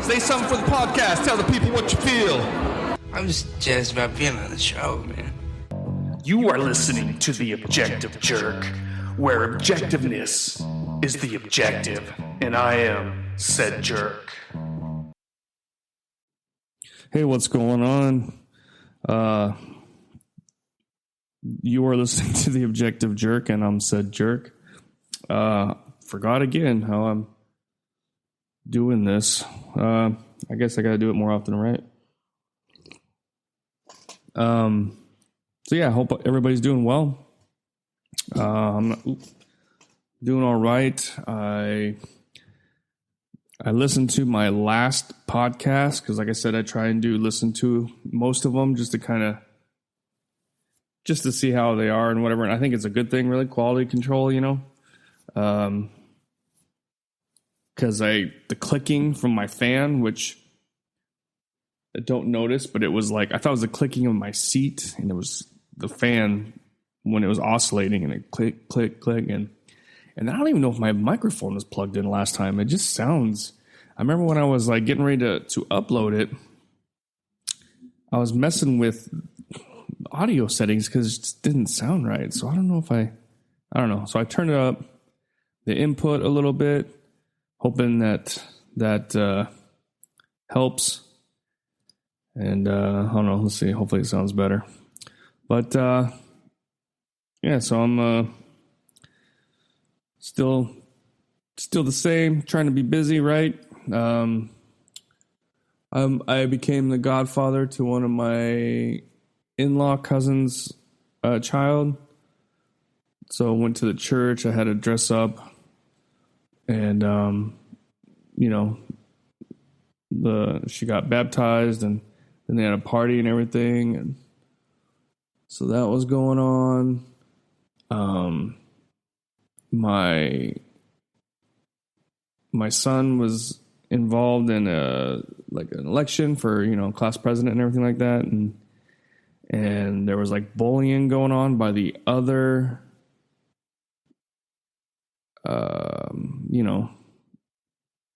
Say something for the podcast. Tell the people what you feel. I'm just jazzed about being on the show, man. You are listening to The Objective Jerk, where objectiveness is the objective, and I am said jerk. Hey, what's going on? You are listening to The Objective Jerk, and I'm said jerk. Forgot again how I'm doing this. I guess I got to do it more often, right? So yeah, I hope everybody's doing well. I'm doing all right. I listened to my last podcast because, like I said, I try and listen to most of them just to see how they are and whatever. And I think it's a good thing, really, quality control, you know. Because the clicking from my fan, which I don't notice, but it was like I thought it was the clicking of my seat, and it was the fan when it was oscillating, and it click, click, click, and I don't even know if my microphone was plugged in last time. It just sounds. I remember when I was like getting ready to upload it, I was messing with audio settings because it just didn't sound right. So I don't know if I don't know. So I turned it up, the input a little bit, hoping that helps. And I don't know. Let's see. Hopefully it sounds better. But yeah, so I'm still the same. Trying to be busy, right? I became the godfather to one of my in-law cousins' child. So I went to the church. I had to dress up, and she got baptized, and then they had a party and everything, and so that was going on. My son was involved in an election for class president and everything like that, and there was like bullying going on by the other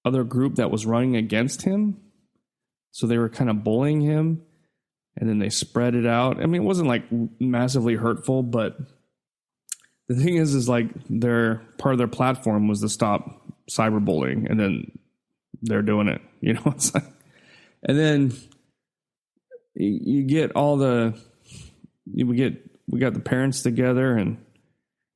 other group that was running against him. So they were kind of bullying him, and then they spread it out. I mean, it wasn't like massively hurtful, but the thing is like part of their platform was to stop cyberbullying, and then they're doing it. It's like, and then you get we got the parents together and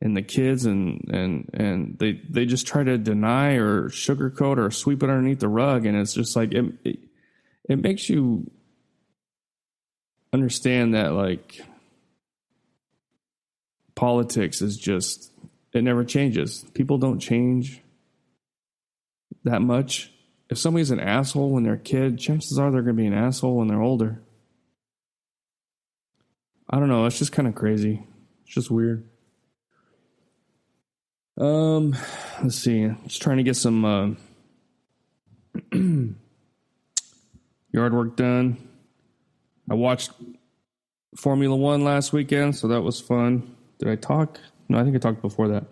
the kids, and they just try to deny or sugarcoat or sweep it underneath the rug, and it's just like it makes you understand that like politics is just, it never changes. People don't change that much. If somebody's an asshole when they're a kid, chances are they're going to be an asshole when they're older. I don't know. It's just kind of crazy. It's just weird. Let's see. Just trying to get some yard work done. I watched Formula One last weekend, so that was fun. Did I talk? No, I think I talked before that.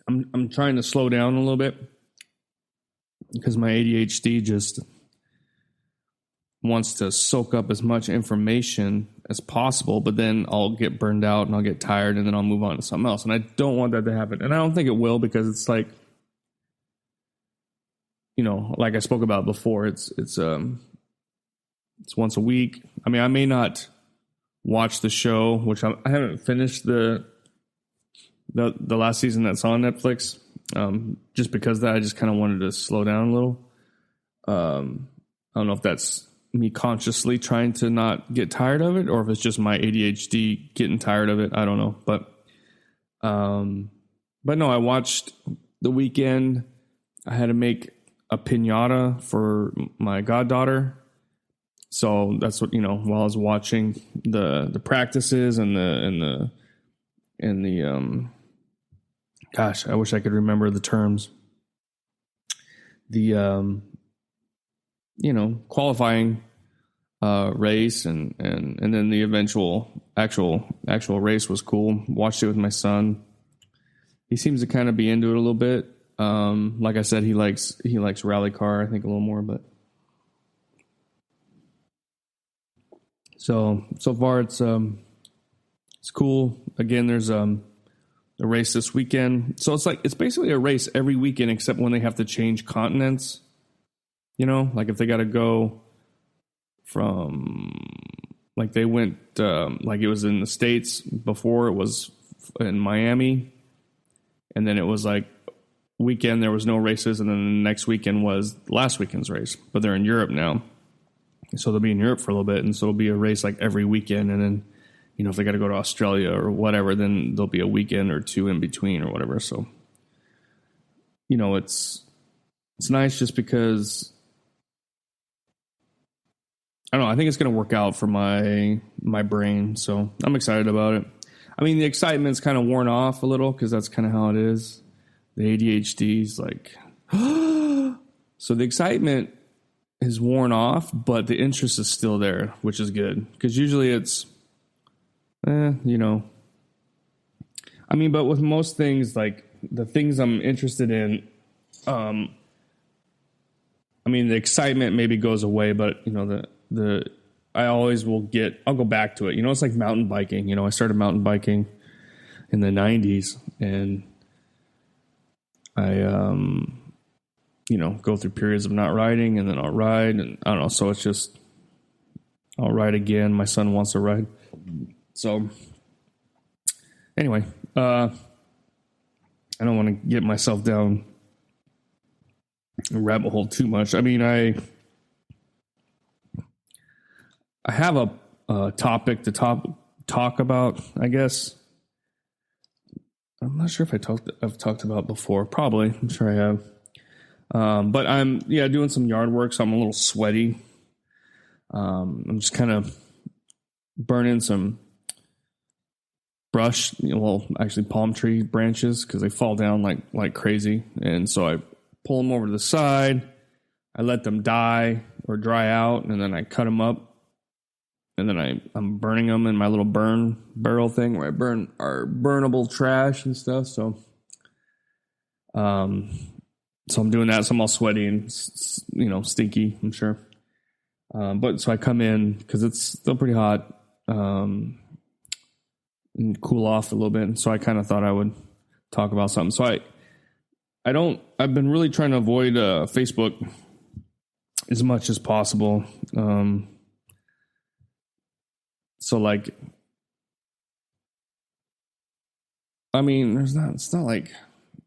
I'm trying to slow down a little bit because my ADHD just wants to soak up as much information as possible, but then I'll get burned out and I'll get tired, and then I'll move on to something else. And I don't want that to happen. And I don't think it will, because it's like, like I spoke about before, it's once a week. I mean, I may not watch the show, which I haven't finished the last season that's on Netflix, just because that I just kind of wanted to slow down a little. I don't know if that's me consciously trying to not get tired of it, or if it's just my ADHD getting tired of it. I don't know, but no, I watched the weekend. I had to make a piñata for my goddaughter. So that's what, while I was watching the practices and the gosh, I wish I could remember the terms. The qualifying race and then the eventual actual race was cool. Watched it with my son. He seems to kind of be into it a little bit. Like I said, he likes rally car, I think, a little more, but so far it's cool. Again, there's a race this weekend. So it's basically a race every weekend except when they have to change continents. You know, like if they got to go from, like they went, like it was in the States before, it was in Miami, and then it was like weekend there was no races, and then the next weekend was last weekend's race. But they're in Europe now, so they'll be in Europe for a little bit, and so it'll be a race like every weekend, and then, you know, if they got to go to Australia or whatever, then there'll be a weekend or two in between or whatever. So, you know, it's nice just because, I don't know, I think it's going to work out for my brain. So I'm excited about it. I mean, the excitement's kind of worn off a little because that's kind of how it is. The ADHD is like, so the excitement is worn off, but the interest is still there, which is good. Because usually it's, you know, I mean, but with most things, like the things I'm interested in, I mean, the excitement maybe goes away, but you know, I always I'll go back to it. You know, it's like mountain biking. You know, I started mountain biking in the 90s, and I, you know, go through periods of not riding, and then I'll ride, and I don't know. So it's just, I'll ride again. My son wants to ride. So anyway, I don't want to get myself down a rabbit hole too much. I mean, I have a topic to talk about, I guess. I'm not sure if I've talked about before. Probably. I'm sure I have. But I'm doing some yard work, so I'm a little sweaty. I'm just kind of burning some brush, you know, well, actually palm tree branches, because they fall down like crazy. And so I pull them over to the side. I let them die or dry out, and then I cut them up. And then I'm burning them in my little burn barrel thing where I burn our burnable trash and stuff. So, I'm doing that. So I'm all sweaty and, you know, stinky, I'm sure. But so I come in because it's still pretty hot, and cool off a little bit. And so I kind of thought I would talk about something. So I've been really trying to avoid Facebook as much as possible. So like, I mean, it's not like,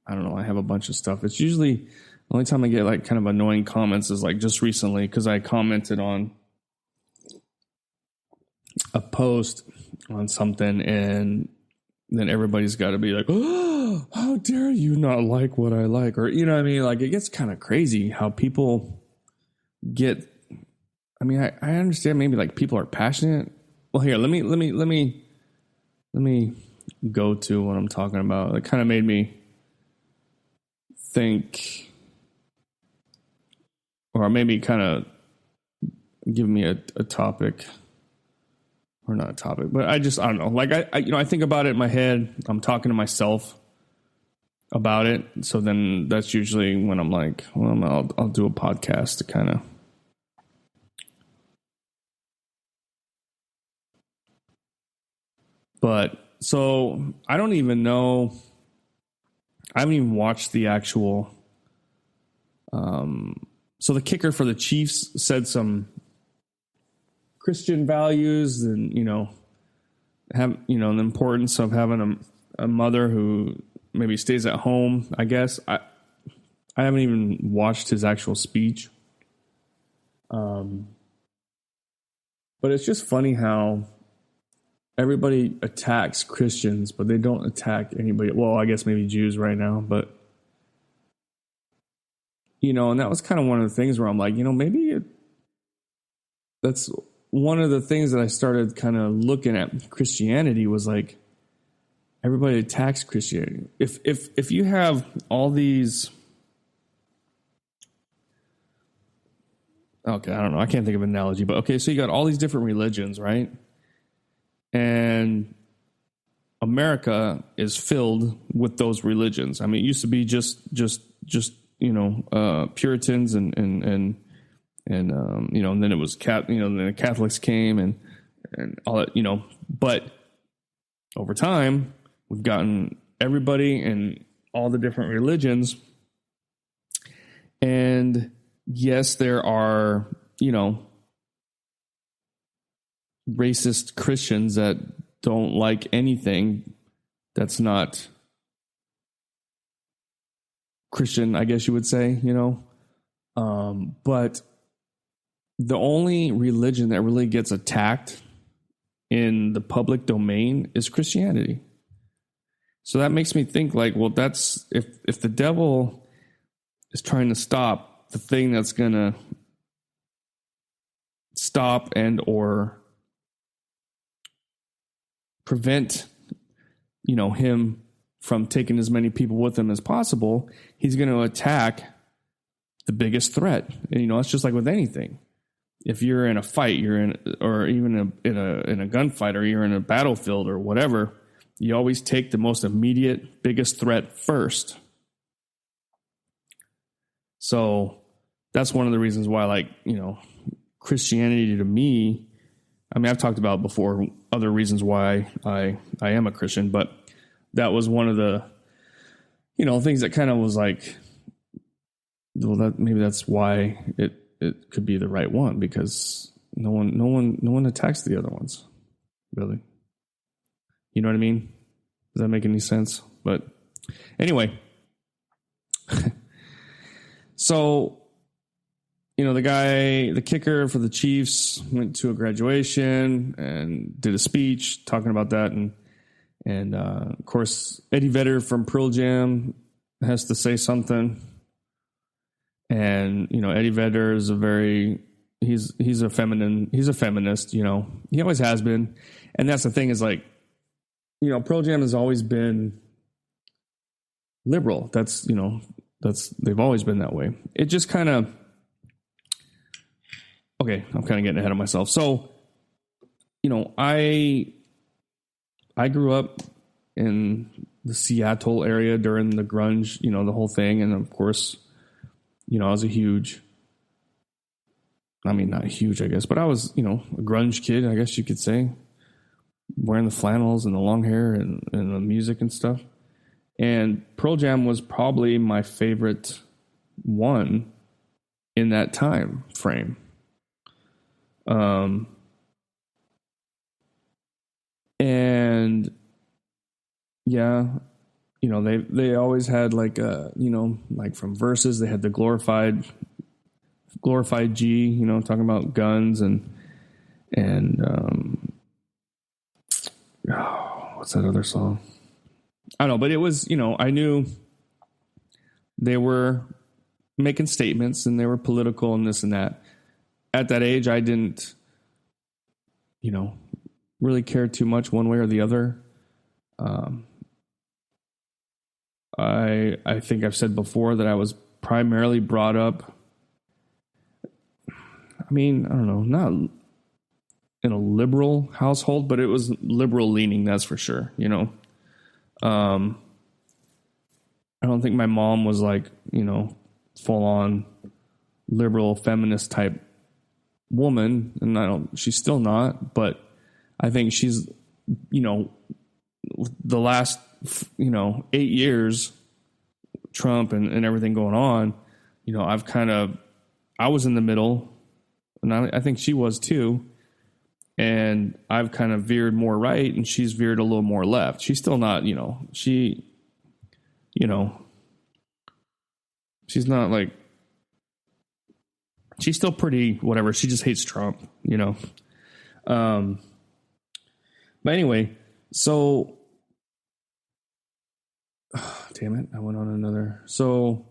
I don't know, I have a bunch of stuff. It's usually the only time I get like kind of annoying comments is like just recently, because I commented on a post on something, and then everybody's got to be like, oh, how dare you not like what I like? Or, you know what I mean? Like, it gets kind of crazy how people get, I mean, I understand maybe like people are passionate. Well, here, let me go to what I'm talking about. It kind of made me think, or maybe kind of give me a topic, or not a topic, but I don't know. Like I think about it in my head. I'm talking to myself about it. So then that's usually when I'm like, well, I'll do a podcast to kind of. But so I don't even know. I haven't even watched the actual. So the kicker for the Chiefs said some Christian values, and the importance of having a mother who maybe stays at home. I guess I haven't even watched his actual speech. But it's just funny how everybody attacks Christians, but they don't attack anybody. Well, I guess maybe Jews right now, but and that was kind of one of the things where I'm like, that's one of the things that I started kind of looking at Christianity was like, everybody attacks Christianity. If you have all these, okay, I don't know, I can't think of an analogy, but okay, so you got all these different religions, right? And America is filled with those religions. I mean, it used to be just Puritans and then it was then the Catholics came and all that, but over time we've gotten everybody and all the different religions. And yes, there are, racist Christians that don't like anything that's not Christian, I guess you would say, but the only religion that really gets attacked in the public domain is Christianity. So that makes me think like, well, that's if the devil is trying to stop the thing that's going to stop and or prevent, him from taking as many people with him as possible, he's going to attack the biggest threat. And, it's just like with anything. If you're in a fight, or even in a gunfight, or you're in a battlefield or whatever, you always take the most immediate, biggest threat first. So that's one of the reasons why, Christianity to me, I've talked about before other reasons why I am a Christian, but that was one of the, things that kind of was like, well, that maybe that's why it could be the right one, because no one attacks the other ones, really. You know what I mean? Does that make any sense? But anyway, so, the kicker for the Chiefs went to a graduation and did a speech talking about that. And of course, Eddie Vedder from Pearl Jam has to say something. And, Eddie Vedder is he's a feminist, he always has been. And that's the thing is like, Pearl Jam has always been liberal. They've always been that way. It just kind of, okay, I'm kind of getting ahead of myself. So, I grew up in the Seattle area during the grunge, the whole thing. And of course, I was not huge, I guess, but I was, a grunge kid, I guess you could say, wearing the flannels and the long hair and the music and stuff. And Pearl Jam was probably my favorite one in that time frame. And yeah, they always had like from Versus, they had the glorified G, talking about guns and what's that other song? I don't know, but it was, I knew they were making statements and they were political and this and that. At that age, I didn't, really care too much one way or the other. I think I've said before that I was primarily brought up, I don't know, not in a liberal household, but it was liberal leaning, that's for sure, I don't think my mom was like, full on liberal feminist type woman, and she's still not, but I think she's, the last, 8 years, Trump and everything going on, I was in the middle, and I think she was too. And I've kind of veered more right, and she's veered a little more left. She's still not, she's not like, she's still pretty whatever. She just hates Trump, But anyway, so, damn it, I went on another. So,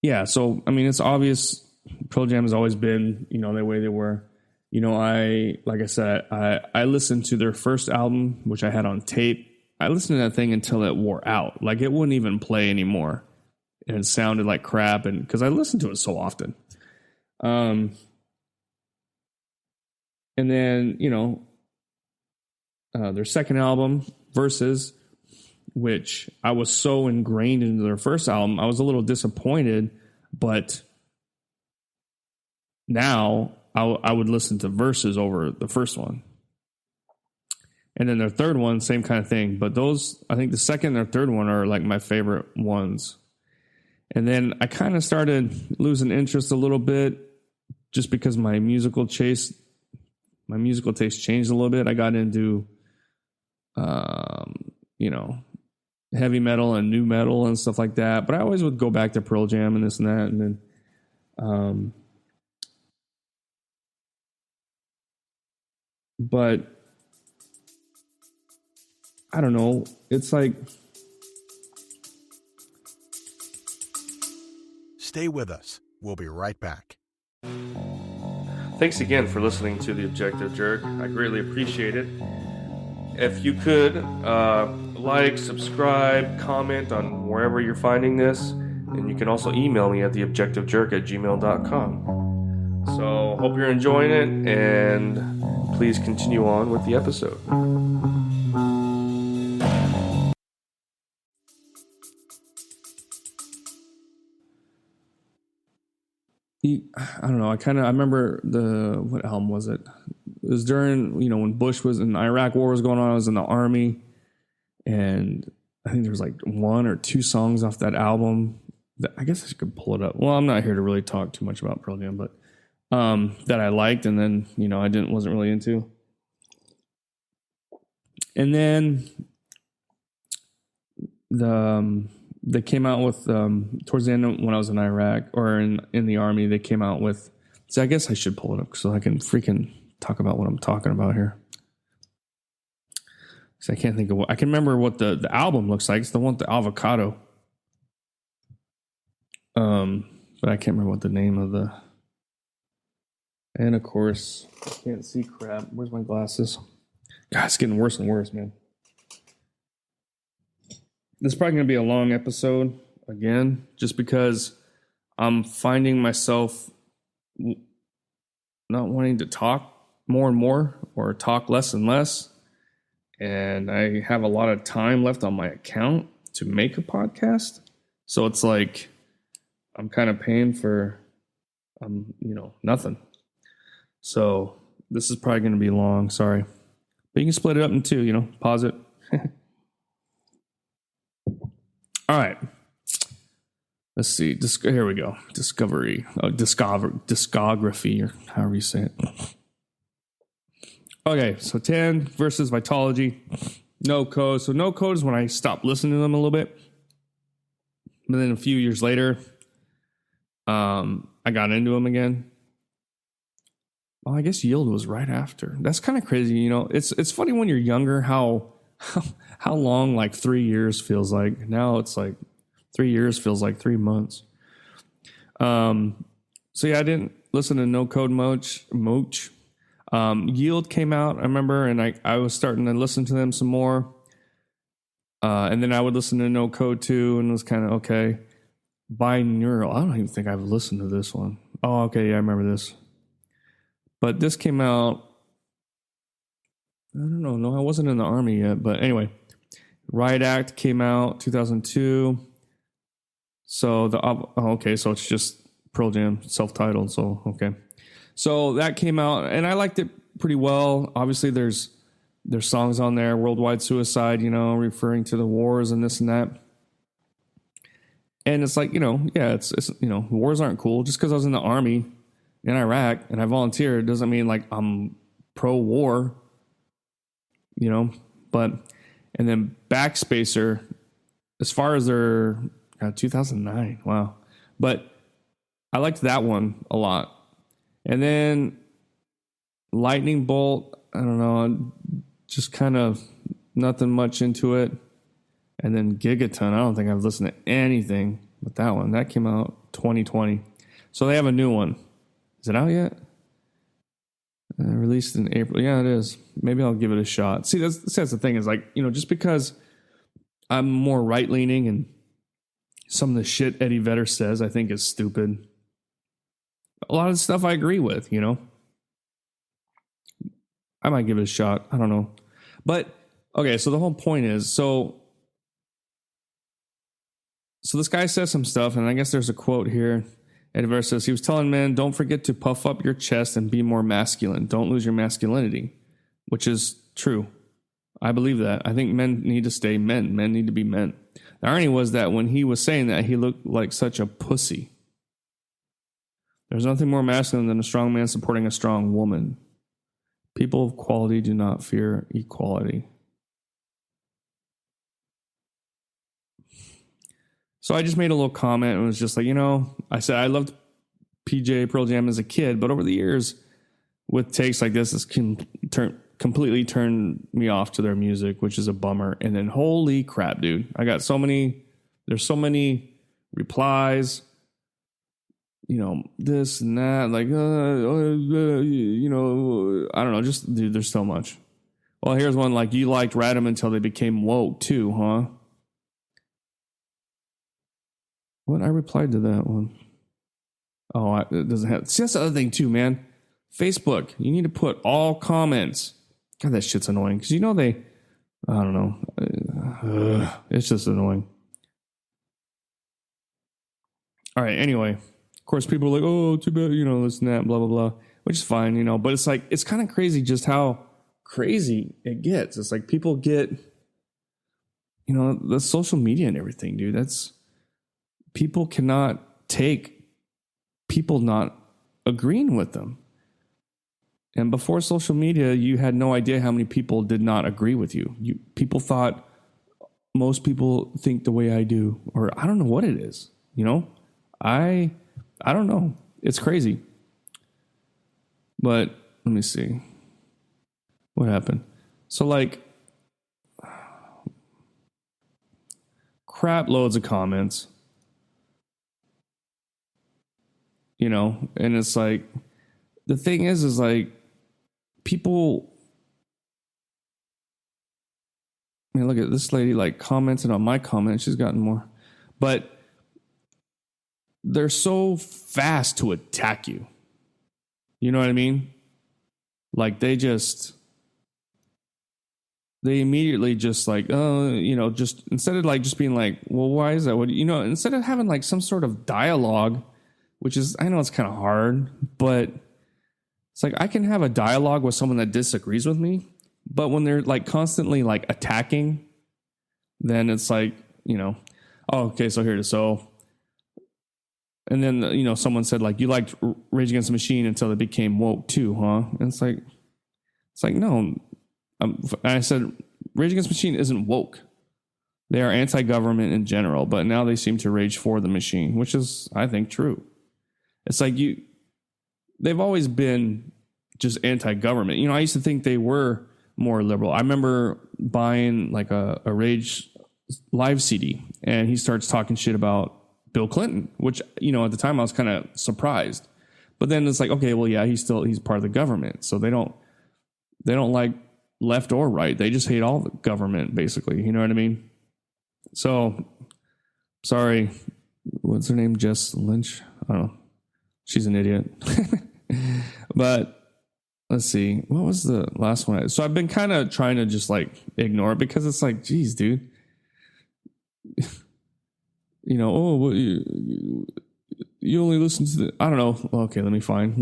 yeah, so, it's obvious Pearl Jam has always been, the way they were. Like I said, I listened to their first album, which I had on tape. I listened to that thing until it wore out. Like, it wouldn't even play anymore. And it sounded like crap, and because I listened to it so often. And then, their second album, Versus, which I was so ingrained into their first album. I was a little disappointed, but now I would listen to Verses over the first one. And then their third one, same kind of thing. But those, I think the second and their third one are like my favorite ones. And then I kind of started losing interest a little bit just because my musical taste changed a little bit. I got into, heavy metal and new metal and stuff like that. But I always would go back to Pearl Jam and this and that. And then, but I don't know. It's like, Stay with us. We'll be right back. Thanks again for listening to The Objective Jerk. I greatly appreciate it. If you could like, subscribe, comment on wherever you're finding this, and you can also email me at theobjectivejerk@gmail.com. So hope you're enjoying it, and please continue on with the episode. I don't know. I remember what album was it? It was during, when Bush was in the Iraq War was going on. I was in the army, and I think there was like one or two songs off that album that I guess I could pull it up. Well, I'm not here to really talk too much about Pearl Jam, but that I liked, and then I wasn't really into. And then they came out with towards the end when I was in Iraq or in the army, they came out with. So I guess I should pull it up so I can freaking talk about what I'm talking about here. So I can't think of what I can remember what the album looks like. It's the one with the avocado. But I can't remember what the name of the. And of course, I can't see crap. Where's my glasses? God, it's getting worse and worse, man. This is probably going to be a long episode again, just because I'm finding myself not wanting to talk more and more or talk less and less. And I have a lot of time left on my account to make a podcast. So it's like I'm kind of paying for, nothing. So this is probably going to be long. Sorry. But you can split it up in two, pause it. All right. Let's see. Here we go. Discography, or however you say it. Okay, so 10 versus Vitology. No Code. So No Code is when I stopped listening to them a little bit. But then a few years later, I got into them again. Well, I guess Yield was right after. That's kind of crazy, It's funny when you're younger how long like 3 years feels like. Now it's like 3 years feels like 3 months. So yeah, I didn't listen to No Code much. Yield came out, I remember, and I was starting to listen to them some more. And then I would listen to No Code too, and it was kind of okay. Binaural, I don't even think I've listened to this one. Oh, okay, yeah, I remember this. But this came out, I don't know. No, I wasn't in the army yet. But anyway, Riot Act came out 2002. So so it's just Pearl Jam, self-titled. So, okay. So that came out, and I liked it pretty well. Obviously, there's songs on there, Worldwide Suicide, referring to the wars and this and that. And it's like, it's wars aren't cool. Just because I was in the army in Iraq and I volunteered doesn't mean like I'm pro-war. But, and then Backspacer, as far as their 2009, wow. But I liked that one a lot. And then Lightning Bolt, I don't know, just kind of nothing much into it. And then Gigaton, I don't think I've listened to anything with that one. That came out 2020. So they have a new one. Is it out yet? Released in April. Yeah, it is. Maybe I'll give it a shot. See, that's the thing is like, just because I'm more right-leaning and some of the shit Eddie Vedder says I think is stupid. A lot of the stuff I agree with, I might give it a shot. I don't know. But, okay, so the whole point is, so So this guy says some stuff, and I guess there's a quote here. Edward says he was telling men, don't forget to puff up your chest and be more masculine. Don't lose your masculinity, which is true. I believe that. I think men need to stay men. Men need to be men. The irony was that when he was saying that, he looked like such a pussy. There's nothing more masculine than a strong man supporting a strong woman. People of quality do not fear equality. So I just made a little comment and was just like, I said I loved PJ Pearl Jam as a kid, but over the years, with takes like this, completely turned me off to their music, which is a bummer. And then holy crap, dude, there's so many replies, this and that, like, I don't know, just, dude, there's so much. Well, here's one, like, you liked Radham until they became woke too, huh? What? I replied to that one. Oh, it doesn't have, see, that's the other thing too, man. Facebook, you need to put all comments. God, that shit's annoying. Because I don't know. It's just annoying. All right, anyway. Of course, people are like, oh, too bad, this and that, blah, blah, blah. Which is fine, but it's like, it's kind of crazy just how crazy it gets. It's like people get, the social media and everything, dude. People cannot take people not agreeing with them. And before social media, you had no idea how many people did not agree with you. People thought most people think the way I do, or I don't know what it is. I don't know. It's crazy. But let me see. What happened? So like crap loads of comments. And it's like, the thing is like, people, look at this lady, like, commented on my comment. She's gotten more. But they're so fast to attack you. You know what I mean? Like, they immediately just like, just instead of like just being like, well, why is that? What, instead of having like some sort of dialogue, which is, I know it's kind of hard, but it's like I can have a dialogue with someone that disagrees with me, but when they're like constantly like attacking, then it's like, oh, okay, so here it is. So, and then, someone said like, you liked Rage Against the Machine until it became woke too, huh? And it's like no. I said, Rage Against the Machine isn't woke. They are anti-government in general, but now they seem to rage for the machine, which is, I think, true. It's like they've always been just anti-government. I used to think they were more liberal. I remember buying like a Rage live CD, and he starts talking shit about Bill Clinton, which, at the time I was kind of surprised. But then it's like, okay, well, yeah, he's part of the government. So they don't like left or right. They just hate all the government, basically. You know what I mean? So, sorry. What's her name? Jess Lynch? I don't know. She's an idiot. But let's see. What was the last one? So I've been kind of trying to just like ignore it because it's like, geez, dude. Well, you only listen to the, I don't know. Okay, let me find.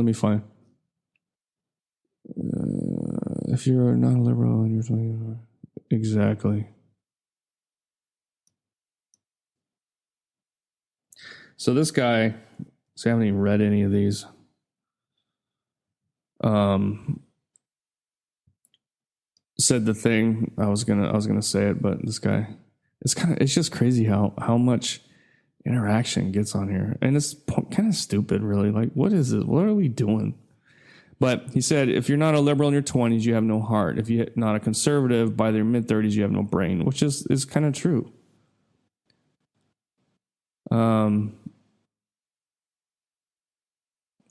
If you're not a liberal and you're talking, exactly. So this guy, so I haven't even read any of these. Said the thing I was gonna say it, but this guy, it's just crazy how much interaction gets on here, and it's kind of stupid, really. Like, what is it? What are we doing? But he said, if you're not a liberal in your 20s, you have no heart. If you're not a conservative by their mid 30s, you have no brain, which is kind of true.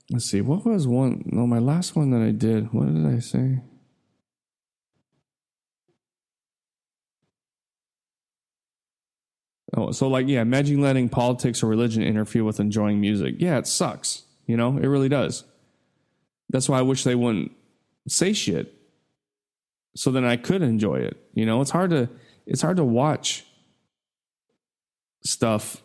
Let's see. What was one? No, my last one that I did. What did I say? Oh, so like, yeah, imagine letting politics or religion interfere with enjoying music. Yeah, it sucks. It really does. That's why I wish they wouldn't say shit, so then I could enjoy it. It's hard to watch stuff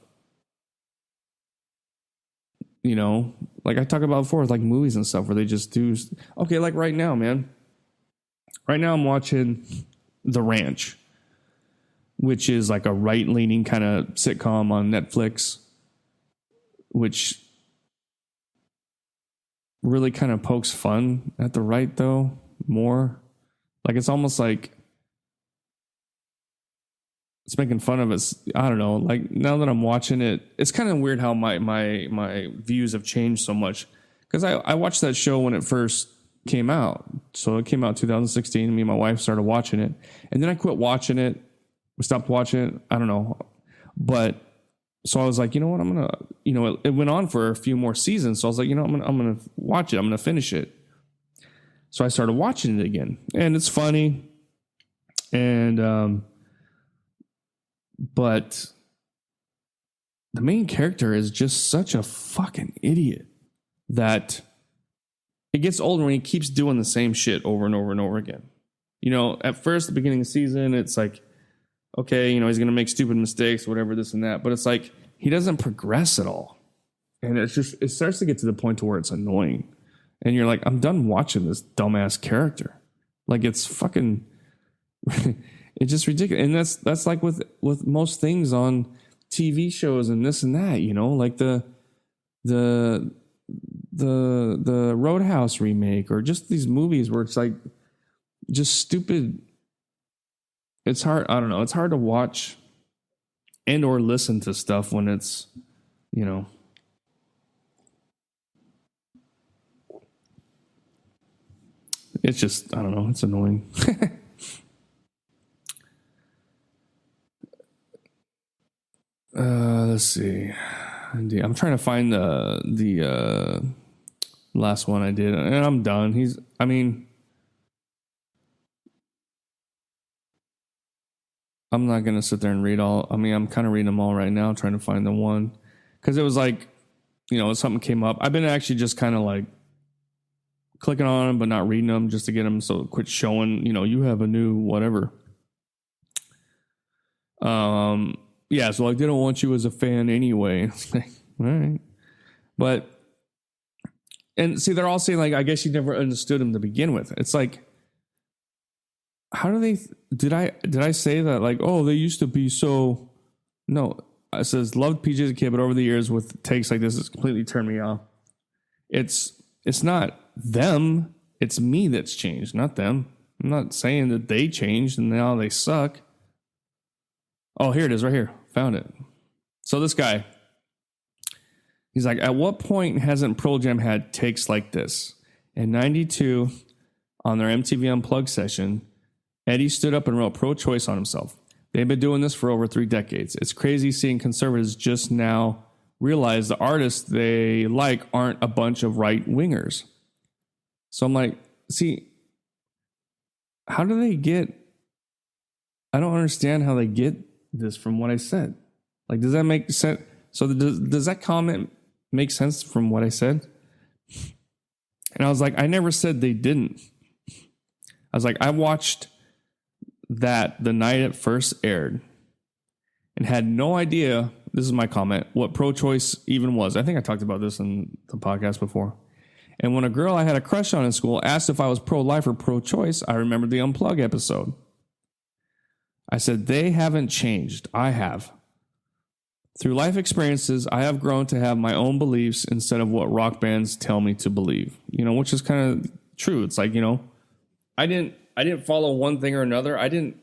you know, like I talk about before, like movies and stuff where they just do. Okay, like right now, man. Right now I'm watching The Ranch, which is like a right-leaning kind of sitcom on Netflix, which really kind of pokes fun at the right, though, more. Like, it's almost like it's making fun of us. I don't know. Like, now that I'm watching it, it's kind of weird how my views have changed so much. Because I watched that show when it first came out. So it came out in 2016. Me and my wife started watching it. And then I quit watching it. We stopped watching it. I don't know. But so I was like, you know what? I'm going to, you know, it went on for a few more seasons. So I was like, you know, I'm going to watch it. I'm going to finish it. So I started watching it again. And it's funny. And, but the main character is just such a fucking idiot that it gets older when he keeps doing the same shit over and over and over again. You know, at first, the beginning of the season, it's like, okay, you know, he's going to make stupid mistakes, whatever, this and that. But it's like, he doesn't progress at all. And it's just, it starts to get to the point to where it's annoying. And you're like, I'm done watching this dumbass character. Like, it's fucking, it's just ridiculous. And that's like with most things on TV shows and this and that, you know, like the Roadhouse remake, or just these movies where it's like just stupid. It's hard. I don't know. It's hard to watch and or listen to stuff when it's, you know, it's just, I don't know. It's annoying. Let's see. I'm trying to find the last one I did, and I'm done. I'm not going to sit there and read all. I mean, I'm kind of reading them all right now, trying to find the one. Because it was like, you know, something came up. I've been actually just kind of like clicking on them, but not reading them just to get them so quit showing, you know, you have a new whatever. Yeah, so like, they don't want you as a fan anyway. All right. But, and see, they're all saying, like, I guess you never understood them to begin with. It's like, how do they, did I say that, like, oh, they used to be so, no, it says, loved PJ as a kid, but over the years with takes like this, it's completely turned me off. It's not them, it's me that's changed, not them. I'm not saying that they changed and now they suck. Oh, here it is right here. Found it. So this guy, he's like, at what point hasn't Pearl Jam had takes like this? In 92, on their MTV Unplugged session, Eddie stood up and wrote pro-choice on himself. They've been doing this for over 3 decades. It's crazy seeing conservatives just now realize the artists they like aren't a bunch of right-wingers. So I'm like, see, how do they get, I don't understand how they get this from what I said. Like, does that make sense? So does that comment make sense from what I said? And I was like, I never said they didn't. I was like, I watched that the night it first aired and had no idea, this is my comment, what pro-choice even was. I think I talked about this in the podcast before. And when a girl I had a crush on in school asked if I was pro-life or pro-choice, I remembered the Unplug episode. I said, they haven't changed. I have. Through life experiences, I have grown to have my own beliefs instead of what rock bands tell me to believe. You know, which is kind of true. It's like, you know, I didn't follow one thing or another. I didn't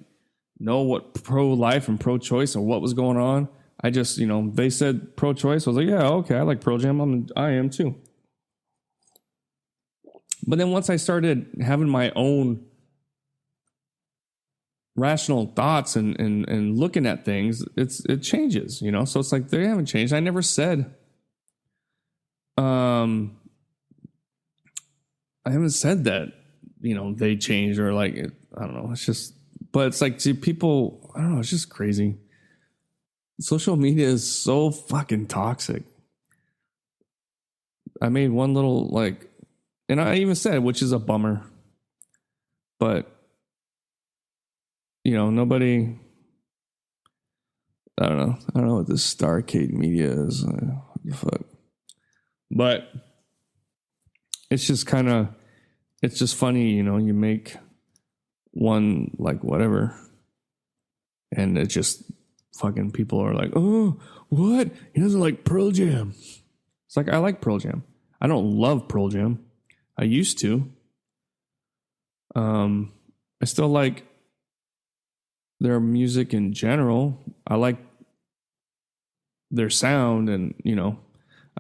know what pro-life and pro-choice or what was going on. I just, you know, they said pro-choice. I was like, yeah, okay, I like Pearl Jam. I am too. But then once I started having my own rational thoughts and looking at things, it changes, you know? So it's like, they haven't changed. I never said, I haven't said that, you know, they changed or like, I don't know. It's just, but it's like, see, people, I don't know. It's just crazy. Social media is so fucking toxic. I made one little like, and I even said, which is a bummer, but you know, nobody, I don't know what this Starcade media is. What the fuck? But it's just funny, you make one like whatever, and it just fucking people are like, oh, what? He doesn't like Pearl Jam. It's like, I like Pearl Jam. I don't love Pearl Jam. I used to. I still like their music in general. I like their sound, and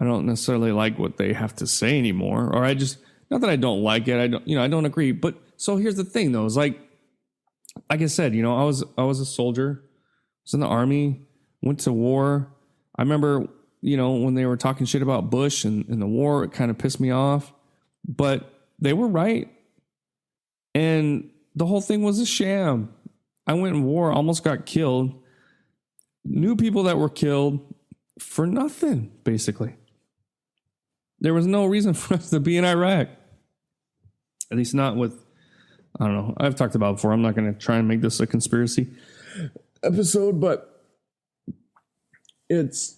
I don't necessarily like what they have to say anymore. Or not that I don't like it. I don't agree. But so here's the thing, though. Is like I said, I was a soldier. I was in the army. Went to war. I remember, when they were talking shit about Bush and the war, it kind of pissed me off. But they were right. And the whole thing was a sham. I went in war, almost got killed. Knew people that were killed for nothing, basically. There was no reason for us to be in Iraq. At least not with, I don't know. I've talked about it before. I'm not going to try and make this a conspiracy episode, but it's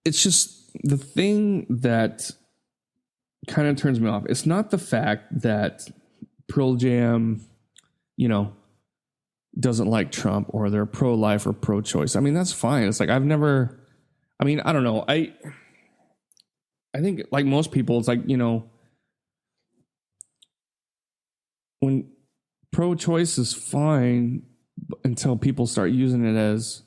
just the thing that kind of turns me off. It's not the fact that Pearl Jam, doesn't like Trump, or they're pro-life or pro-choice. I mean, that's fine. It's like I don't know. I think like most people, it's like, when pro-choice is fine until people start using it as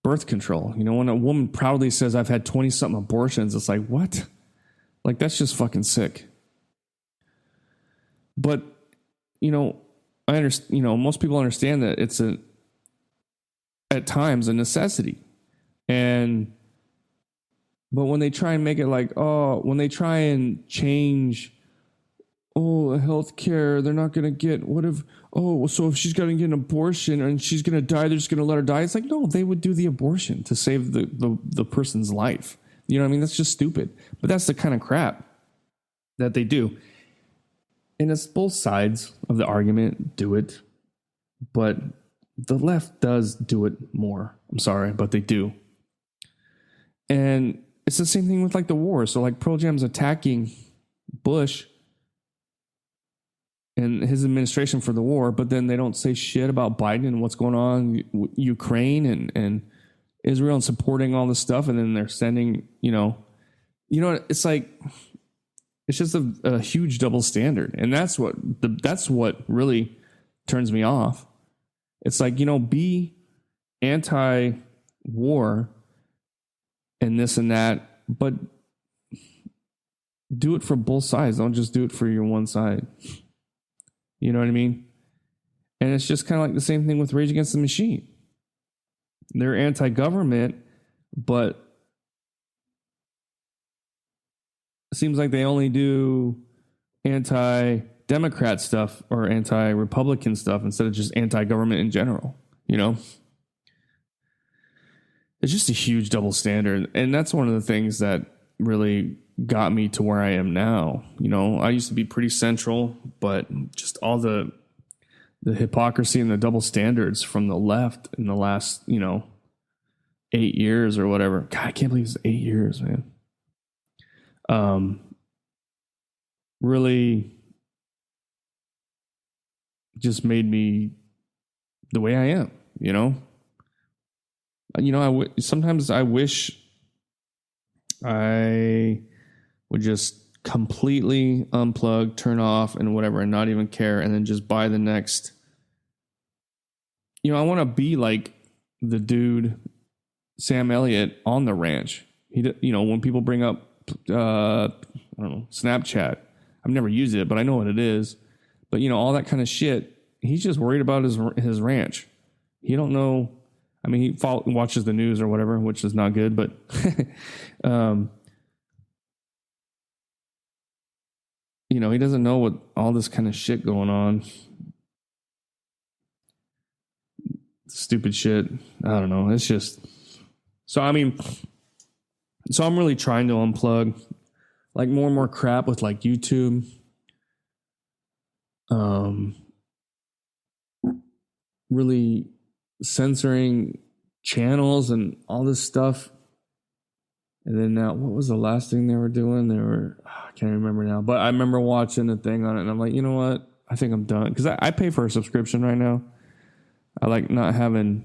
birth control. When a woman proudly says, I've had 20-something abortions, it's like, what? Like, that's just fucking sick. But, I understand, most people understand that it's at times a necessity. But when they try and make it like, when they try and change, healthcare, they're not going to get, so if she's going to get an abortion and she's going to die, they're just going to let her die. It's like, no, they would do the abortion to save the person's life. You know what I mean? That's just stupid. But that's the kind of crap that they do. And it's both sides of the argument do it. But the left does do it more. I'm sorry, but they do. And it's the same thing with like the war. So like Pearl Jam's attacking Bush and his administration for the war, but then they don't say shit about Biden and what's going on in Ukraine and Israel and supporting all this stuff. And then they're sending, it's like, it's just a huge double standard. And that's what really turns me off. It's like, be anti-war and this and that, but do it for both sides. Don't just do it for your one side. You know what I mean? And it's just kind of like the same thing with Rage Against the Machine. They're anti-government, but it seems like they only do anti-Democrat stuff or anti-Republican stuff instead of just anti-government in general. It's just a huge double standard. And that's one of the things that really got me to where I am now. I used to be pretty central, but just all the hypocrisy and the double standards from the left in the last, 8 years or whatever. God, I can't believe it's 8 years, man. Really just made me the way I am, sometimes I wish I would just completely unplug, turn off and whatever, and not even care. And then just buy the next, I want to be like the dude, Sam Elliott on the ranch. When people bring up, I don't know, Snapchat, I've never used it, but I know what it is. But all that kind of shit, he's just worried about his ranch. He don't know. I mean, he watches the news or whatever, which is not good, but he doesn't know what all this kind of shit going on. Stupid shit. I don't know. It's just so I'm really trying to unplug like more and more crap with like YouTube. Really censoring channels and all this stuff. And then now, what was the last thing they were doing? I can't remember now, but I remember watching a thing on it and I'm like, you know what? I think I'm done. Because I pay for a subscription right now. I like not having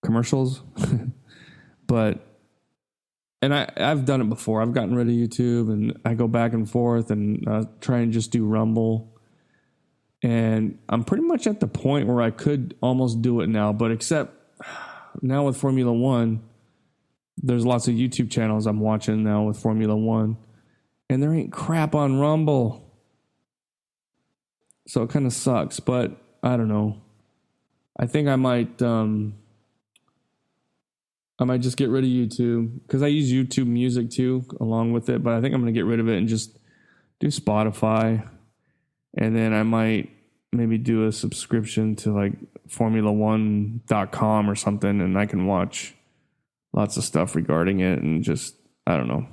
commercials. And I've done it before. I've gotten rid of YouTube and I go back and forth and try and just do Rumble. And I'm pretty much at the point where I could almost do it now, but except now with Formula One, there's lots of YouTube channels I'm watching now with Formula One, and there ain't crap on Rumble. So it kind of sucks, but I don't know. I think I might just get rid of YouTube because I use YouTube Music too along with it, but I think I'm going to get rid of it and just do Spotify. And then I might maybe do a subscription to like Formula1.com or something, and I can watch lots of stuff regarding it and just, I don't know.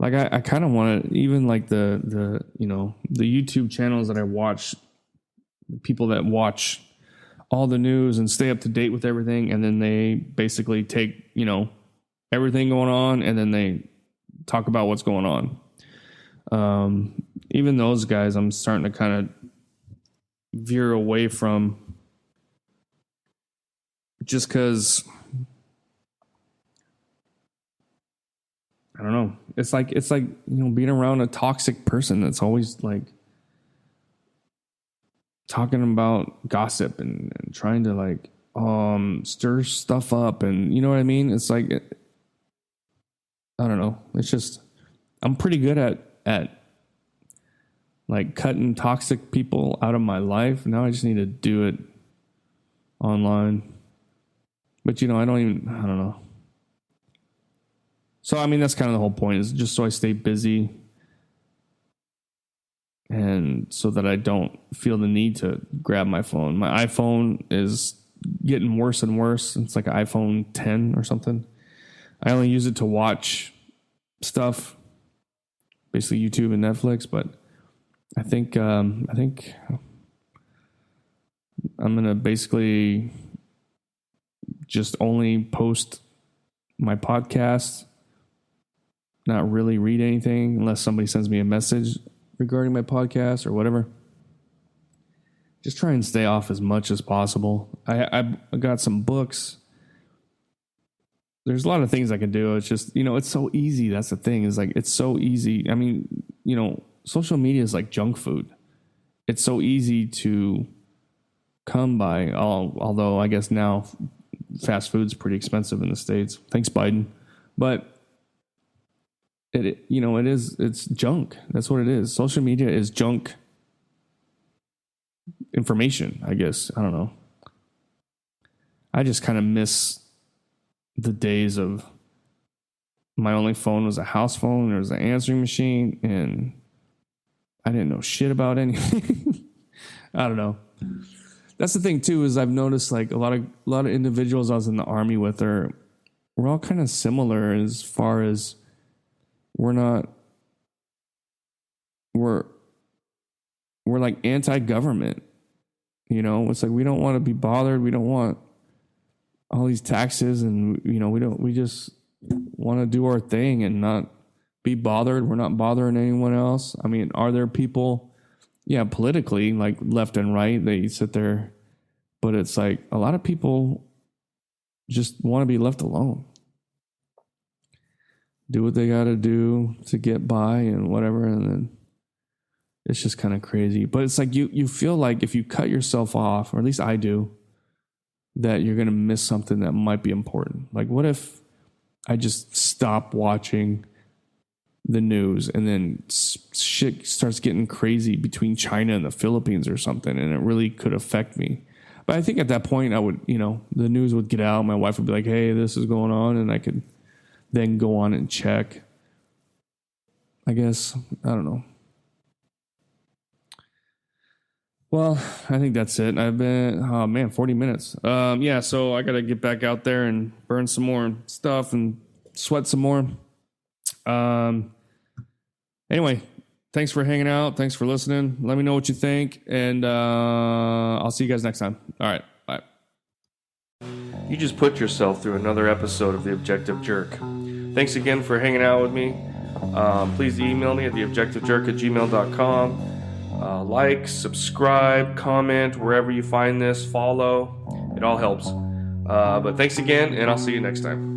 Like I kind of want to, even like the YouTube channels that I watch, people that watch all the news and stay up to date with everything, and then they basically take, everything going on and then they talk about what's going on. Even those guys, I'm starting to kind of veer away from, just because I don't know. It's like being around a toxic person that's always like talking about gossip and trying to like stir stuff up, and you know what I mean? It's like I don't know. It's just I'm pretty good at like cutting toxic people out of my life. Now I just need to do it online. But I don't know. So I mean that's kind of the whole point, is just so I stay busy and so that I don't feel the need to grab my phone. My iPhone is getting worse and worse. It's like an iPhone 10 or something. I only use it to watch stuff, basically YouTube and Netflix, but I think I'm gonna basically just only post my podcast, not really read anything unless somebody sends me a message regarding my podcast or whatever. Just try and stay off as much as possible. I got some books. There's a lot of things I can do. It's just, it's so easy. That's the thing, is like, it's so easy. I mean, social media is like junk food. It's so easy to come by. Although I guess now fast food's pretty expensive in the States. Thanks, Biden. But it's junk. That's what it is. Social media is junk information, I guess. I don't know. I just kind of miss the days of my only phone was a house phone. There was an answering machine, and I didn't know shit about anything. I don't know. That's the thing too, is I've noticed like a lot of individuals I was in the army with we're all kind of similar as far as we're like anti-government. It's like we don't want to be bothered. We don't want all these taxes, and we just want to do our thing and not be bothered. We're not bothering anyone else. I mean, are there people, politically, like left and right, they sit there, but it's like a lot of people just want to be left alone. Do what they got to do to get by and whatever, and then it's just kind of crazy. But it's like you feel like if you cut yourself off, or at least I do, that you're going to miss something that might be important. Like, what if I just stop watching the news and then shit starts getting crazy between China and the Philippines or something, and it really could affect me? But I think at that point I would, the news would get out. My wife would be like, hey, this is going on. And I could then go on and check. I guess. I don't know. Well, I think that's it. I've been, 40 minutes. So I got to get back out there and burn some more stuff and sweat some more. Anyway, Thanks for hanging out. Thanks for listening. Let me know what you think, and I'll see you guys next time. All right, bye. You just put yourself through another episode of The Objective Jerk. Thanks again for hanging out with me. Please email me at theobjectivejerk@gmail.com. Like, subscribe, comment, wherever you find this, follow. It all helps. But thanks again, and I'll see you next time.